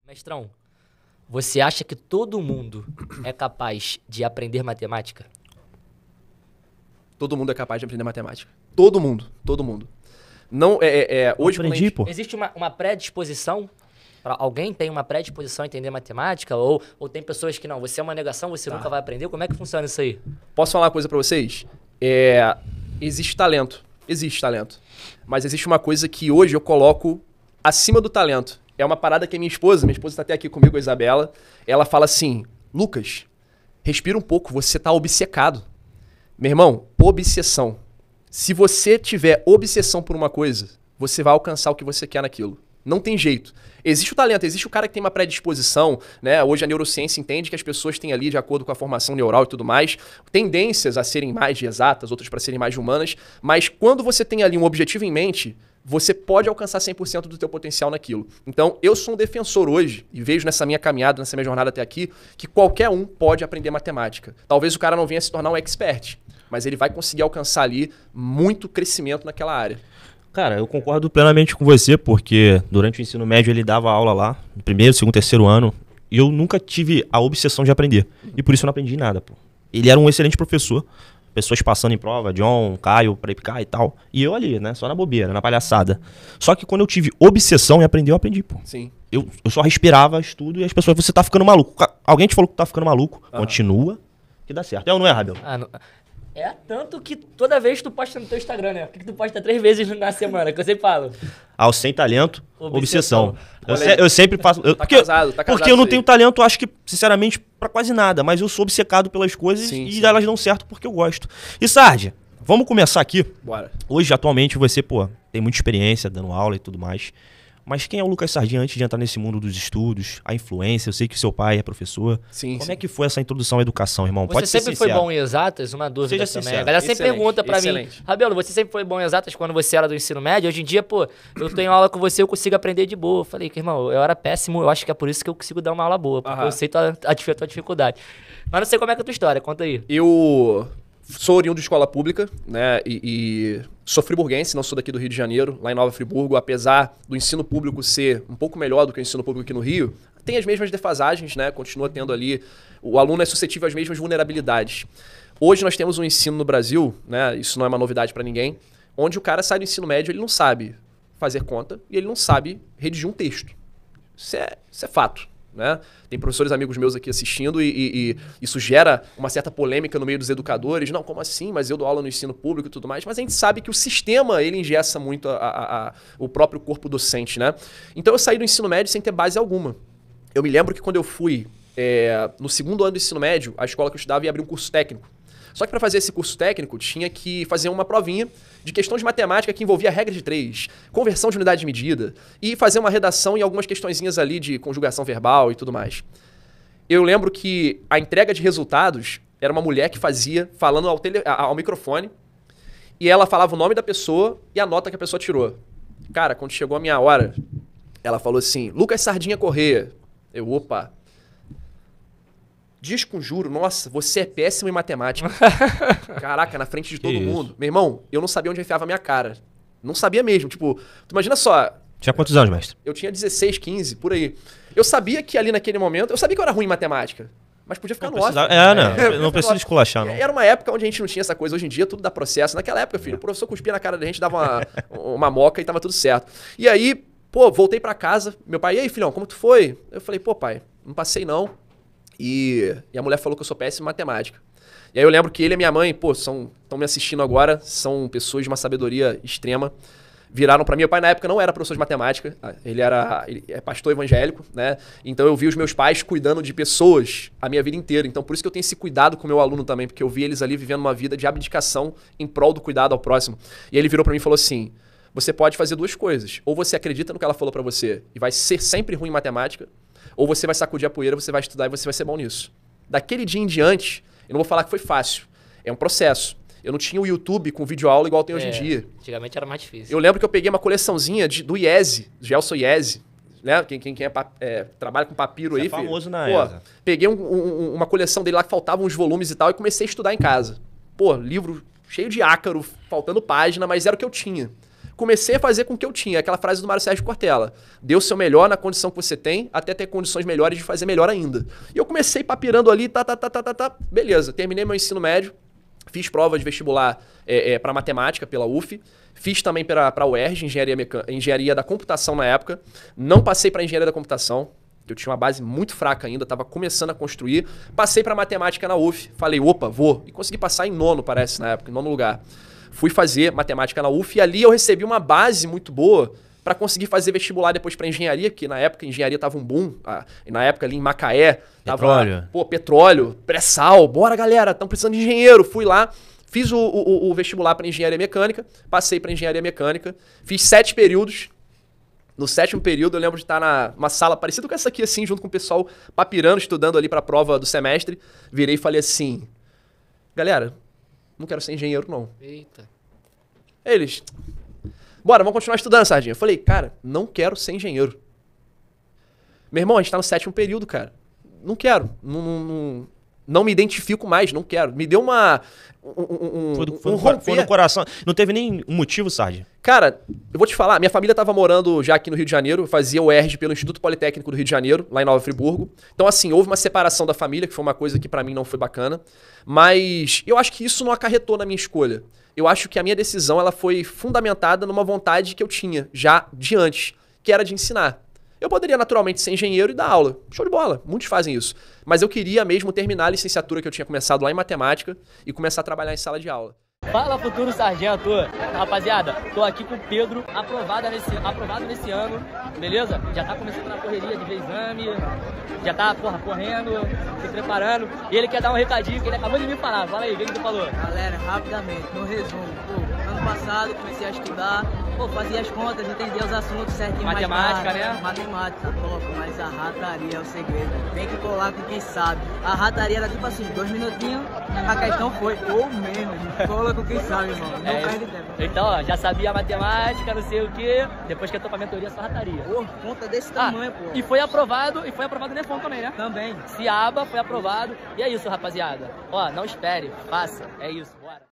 Mestrão, você acha que todo mundo é capaz de aprender matemática? Todo mundo é capaz de aprender matemática. Todo mundo, todo mundo. Não, hoje aprendi, gente... pô. Existe uma predisposição? Alguém tem uma predisposição a entender matemática? Ou tem pessoas que não, você é uma negação, você nunca vai aprender? Como é que funciona isso aí? Posso falar uma coisa pra vocês? Existe talento. Existe talento. Mas existe uma coisa que hoje eu coloco acima do talento. É uma parada que a minha esposa tá até aqui comigo, a Isabela, ela fala assim, Lucas, respira um pouco, você tá obcecado. Meu irmão, obsessão. Se você tiver obsessão por uma coisa, você vai alcançar o que você quer naquilo. Não tem jeito. Existe o talento, existe o cara que tem uma predisposição, né? Hoje a neurociência entende que as pessoas têm ali, de acordo com a formação neural e tudo mais, tendências a serem mais de exatas, outras para serem mais de humanas, mas quando você tem ali um objetivo em mente, você pode alcançar 100% do teu potencial naquilo. Então, eu sou um defensor hoje, e vejo nessa minha caminhada, nessa minha jornada até aqui, que qualquer um pode aprender matemática. Talvez o cara não venha se tornar um expert, mas ele vai conseguir alcançar ali muito crescimento naquela área. Cara, eu concordo plenamente com você, porque durante o ensino médio ele dava aula lá, no primeiro, segundo, terceiro ano, e eu nunca tive a obsessão de aprender. E por isso eu não aprendi nada, pô. Ele era um excelente professor, pessoas passando em prova, John, Caio, pra IPK e tal. E eu ali, né, só na bobeira, na palhaçada. Só que quando eu tive obsessão em aprender, eu aprendi, pô. Sim. Eu só respirava, estudo, e as pessoas, você tá ficando maluco. Alguém te falou que tá ficando maluco, continua, que dá certo. É ou não é, Rabel? É tanto que toda vez tu posta no teu Instagram, né? Por que tu posta 3 vezes na semana? Que eu sempre falo. Sem talento, obsessão. Olha aí. Eu sempre faço... Tá casado porque eu não isso tenho aí. talento, acho que, sinceramente, pra quase nada. Mas eu sou obcecado pelas coisas Sim, e sim. elas dão certo porque eu gosto. E, Sardi, vamos começar aqui. Bora. Hoje, atualmente, você, pô, tem muita experiência dando aula e tudo mais. Mas quem é o Lucas Sardinha antes de entrar nesse mundo dos estudos, a influência? Eu sei que seu pai é professor. Sim, Como sim. é que foi essa introdução à educação, irmão? Você Pode ser sempre foi sincero. bom em exatas? Uma dúvida Seja também. sincero. A galera sempre Excelente, pergunta pra mim, excelente. Rabelo, você sempre foi bom em exatas quando você era do ensino médio? Hoje em dia, pô, eu tenho aula com você, eu consigo aprender de boa. Eu falei, que irmão, eu era péssimo, eu acho que é por isso que eu consigo dar uma aula boa, porque eu sei a tua dificuldade. Mas não sei como é que é a tua história, conta aí. Eu sou oriundo de escola pública, né? E sou friburguense, não sou daqui do Rio de Janeiro, lá em Nova Friburgo, apesar do ensino público ser um pouco melhor do que o ensino público aqui no Rio, tem as mesmas defasagens, né? Continua tendo ali, o aluno é suscetível às mesmas vulnerabilidades. Hoje nós temos um ensino no Brasil, né? Isso não é uma novidade para ninguém, onde o cara sai do ensino médio, ele não sabe fazer conta e ele não sabe redigir um texto. Isso é fato. Né? Tem professores amigos meus aqui assistindo e isso gera uma certa polêmica no meio dos educadores. Não, como assim? Mas eu dou aula no ensino público e tudo mais. Mas a gente sabe que o sistema, ele engessa muito o próprio corpo docente, né? Então eu saí do ensino médio sem ter base alguma. Eu me lembro que quando eu fui no segundo ano do ensino médio, a escola que eu estudava ia abrir um curso técnico. Só que para fazer esse curso técnico, tinha que fazer uma provinha de questão de matemática que envolvia regra de 3, conversão de unidade de medida e fazer uma redação e algumas questõezinhas ali de conjugação verbal e tudo mais. Eu lembro que a entrega de resultados era uma mulher que fazia, falando ao microfone, e ela falava o nome da pessoa e a nota que a pessoa tirou. Cara, quando chegou a minha hora, ela falou assim, Lucas Sardinha Corrêa. Eu, opa... Desconjuro, nossa, você é péssimo em matemática. Caraca, na frente de todo mundo. Meu irmão, eu não sabia onde enfiava a minha cara. Não sabia mesmo. Tipo, tu imagina só. Tinha quantos anos, mestre? Eu tinha 16, 15, por aí. Eu sabia que ali naquele momento, eu sabia que eu era ruim em matemática. Mas podia ficar no off. Não precisa esculachar, não. Era uma época onde a gente não tinha essa coisa. Hoje em dia, tudo dá processo. Naquela época, filho, o professor cuspia na cara da gente, dava uma moca e tava tudo certo. E aí, pô, voltei pra casa. Meu pai, e aí, filhão, como tu foi? Eu falei, pô, pai, não passei não. E a mulher falou que eu sou péssimo em matemática. E aí eu lembro que ele e minha mãe, pô, estão me assistindo agora, são pessoas de uma sabedoria extrema. Viraram pra mim, meu pai na época não era professor de matemática, ele é pastor evangélico, né? Então eu vi os meus pais cuidando de pessoas a minha vida inteira. Então por isso que eu tenho esse cuidado com o meu aluno também, porque eu vi eles ali vivendo uma vida de abdicação em prol do cuidado ao próximo. E ele virou pra mim e falou assim, você pode fazer 2 coisas. Ou você acredita no que ela falou pra você e vai ser sempre ruim em matemática, ou você vai sacudir a poeira, você vai estudar e você vai ser bom nisso. Daquele dia em diante, eu não vou falar que foi fácil. É um processo. Eu não tinha o YouTube com videoaula igual tem hoje em dia. Antigamente era mais difícil. Eu lembro que eu peguei uma coleçãozinha do IESE, do Gelson IESE. Né? Quem trabalha com papiro aí, é famoso filho. na ESA. Peguei uma coleção dele lá que faltavam uns volumes e tal e comecei a estudar em casa. Pô, livro cheio de ácaro, faltando página, mas era o que eu tinha. comecei a fazer com o que eu tinha. Aquela frase do Mário Sérgio Cortella. Dê o seu melhor na condição que você tem, até ter condições melhores de fazer melhor ainda. E eu comecei papirando ali, beleza, terminei meu ensino médio, fiz prova de vestibular para matemática pela UF, fiz também para a UERJ, engenharia da computação na época, não passei para engenharia da computação, eu tinha uma base muito fraca ainda, estava começando a construir, passei para matemática na UF, falei, opa, vou, e consegui passar em nono, parece, na época, em nono lugar. Fui fazer matemática na UF e ali eu recebi uma base muito boa para conseguir fazer vestibular depois para engenharia, que na época a engenharia tava um boom, e na época ali em Macaé, petróleo. Tava, petróleo, pré-sal, bora galera, estão precisando de engenheiro, fui lá, fiz o vestibular para engenharia mecânica, passei para engenharia mecânica, fiz 7 períodos. No 7º período, eu lembro de estar numa sala parecida com essa aqui, assim, junto com o pessoal papirando, estudando ali para a prova do semestre. Virei e falei assim, galera, não quero ser engenheiro, não. Eita. Eles, bora, vamos continuar estudando, Sardinha. Eu falei, cara, não quero ser engenheiro. Meu irmão, a gente tá no 7º período, cara. Não quero. Não me identifico mais, não quero. Me deu uma... Foi no coração. Não teve nem um motivo, Sardi? Cara, eu vou te falar, minha família tava morando já aqui no Rio de Janeiro, eu fazia o UERJ pelo Instituto Politécnico do Rio de Janeiro, lá em Nova Friburgo. Então, assim, houve uma separação da família, que foi uma coisa que pra mim não foi bacana. Mas eu acho que isso não acarretou na minha escolha. Eu acho que a minha decisão ela foi fundamentada numa vontade que eu tinha já de antes, que era de ensinar. Eu poderia naturalmente ser engenheiro e dar aula. Show de bola, muitos fazem isso. Mas eu queria mesmo terminar a licenciatura que eu tinha começado lá em matemática e começar a trabalhar em sala de aula. Fala, futuro sargento. Rapaziada, tô aqui com o Pedro, aprovado nesse ano, beleza? Já tá começando na correria de ver exame, já tá, correndo, se preparando. E ele quer dar um recadinho que ele acabou de me falar. Fala aí, o que tu falou? Galera, rapidamente, no resumo, ano passado comecei a estudar, fazia as contas, entender os assuntos certinho. Matemática, né? Matemática, top, mas a rataria é o segredo. Tem que colar com quem sabe. A rataria era tipo assim, 2 minutinhos, a questão foi, ou menos. Cola com quem sabe, irmão. Não perde tempo. Então, ó, já sabia matemática, não sei o quê. Depois que entrou pra mentoria, só rataria. Conta desse tamanho, pô. E foi aprovado no Nefon também, né? Também. Ciaba foi aprovado. E é isso, rapaziada. Ó, não espere, faça. É isso, bora.